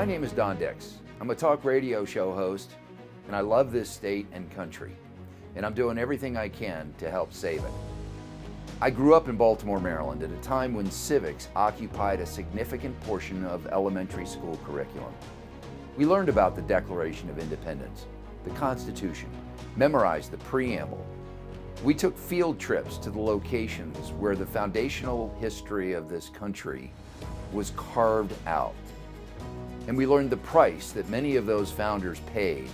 My name is Don Dix. I'm a talk radio show host, and I love this state and country, and I'm doing everything I can to help save it. I grew up in Baltimore, Maryland at a time when civics occupied a significant portion of elementary school curriculum. We learned about the Declaration of Independence, the Constitution, memorized the preamble. We took field trips to the locations where the foundational history of this country was carved out. And we learned the price that many of those founders paid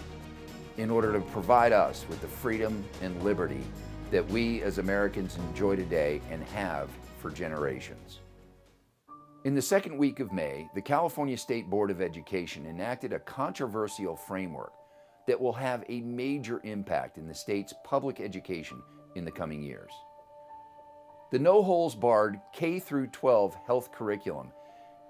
in order to provide us with the freedom and liberty that we as Americans enjoy today and have for generations. In the second week of May, the California State Board of Education enacted a controversial framework that will have a major impact in the state's public education in the coming years. The no-holds-barred K-12 health curriculum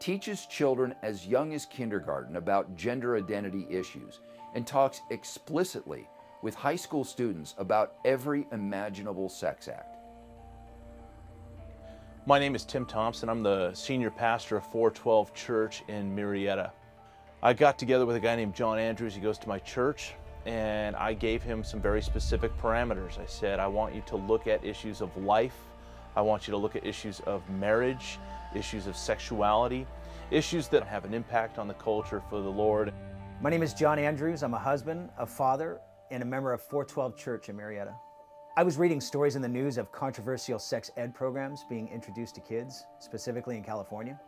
teaches children as young as kindergarten about gender identity issues and talks explicitly with high school students about every imaginable sex act. My name is Tim Thompson. I'm the senior pastor of 412 Church in Marietta. I got together with a guy named John Andrews. He goes to my church, and I gave him some very specific parameters. I said, I want you to look at issues of life. I want you to look at issues of marriage, issues of sexuality, issues that have an impact on the culture for the Lord. My name is John Andrews. I'm a husband, a father, and a member of 412 Church in Marietta. I was reading stories in the news of controversial sex ed programs being introduced to kids, specifically in California.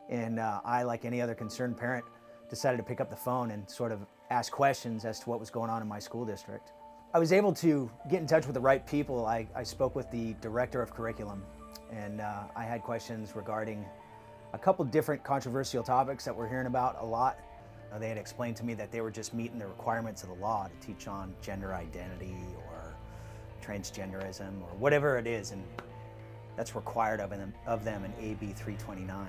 And I, like any other concerned parent, decided to pick up the phone and sort of ask questions as to what was going on in my school district. I was able to get in touch with the right people. I spoke with the director of curriculum, and I had questions regarding a couple different controversial topics that we're hearing about a lot. They had explained to me that they were just meeting the requirements of the law to teach on gender identity or transgenderism or whatever it is, and that's required of them in AB 329.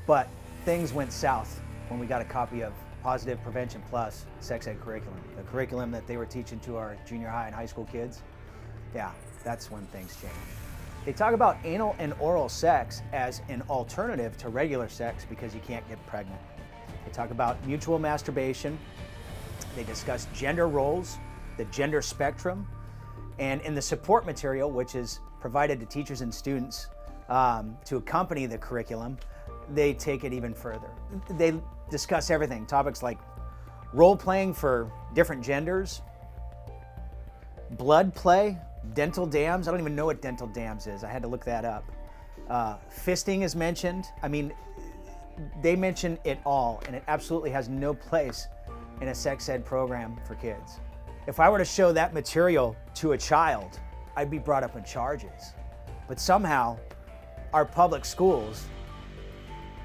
But things went south when we got a copy of Positive Prevention Plus sex ed curriculum, the curriculum that they were teaching to our junior high and high school kids. Yeah, that's when things changed. They talk about anal and oral sex as an alternative to regular sex because you can't get pregnant. They talk about mutual masturbation. They discuss gender roles, the gender spectrum, and in the support material, which is provided to teachers and students to accompany the curriculum, they take it even further. They discuss everything, topics like role playing for different genders, blood play, dental dams. I don't even know what dental dams is. I had to look that up. Fisting is mentioned. I mean, they mention it all, and it absolutely has no place in a sex ed program for kids. If I were to show that material to a child, I'd be brought up on charges. But somehow, our public schools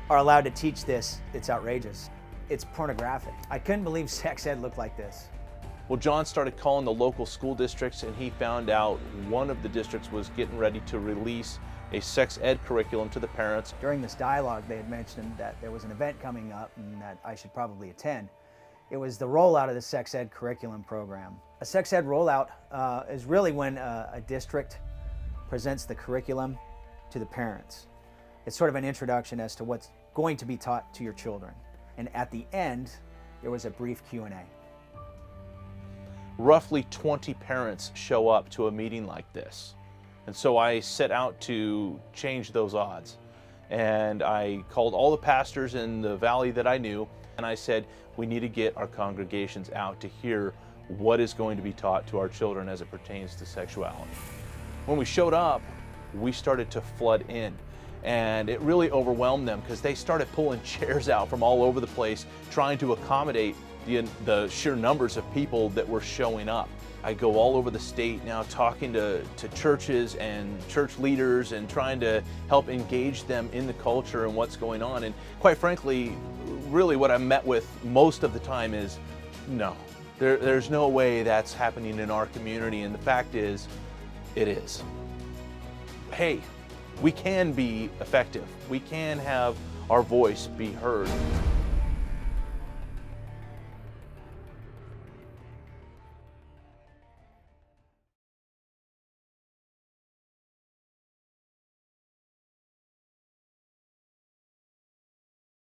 are allowed to teach this. It's outrageous. It's pornographic. I couldn't believe sex ed looked like this. Well, John started calling the local school districts, and he found out one of the districts was getting ready to release a sex ed curriculum to the parents. During this dialogue, they had mentioned that there was an event coming up and that I should probably attend. It was the rollout of the sex ed curriculum program. A sex ed rollout is really when a district presents the curriculum to the parents. It's sort of an introduction as to what's going to be taught to your children. And at the end, there was a brief Q&A. Roughly 20 parents show up to a meeting like this. And so I set out to change those odds. And I called all the pastors in the valley that I knew, and I said, we need to get our congregations out to hear what is going to be taught to our children as it pertains to sexuality. When we showed up, we started to flood in. And it really overwhelmed them because they started pulling chairs out from all over the place, trying to accommodate the sheer numbers of people that were showing up. I go all over the state now talking to churches and church leaders and trying to help engage them in the culture and what's going on. And quite frankly, really what I'm met with most of the time is, no, there's no way that's happening in our community. And the fact is, it is. Hey, we can be effective. We can have our voice be heard.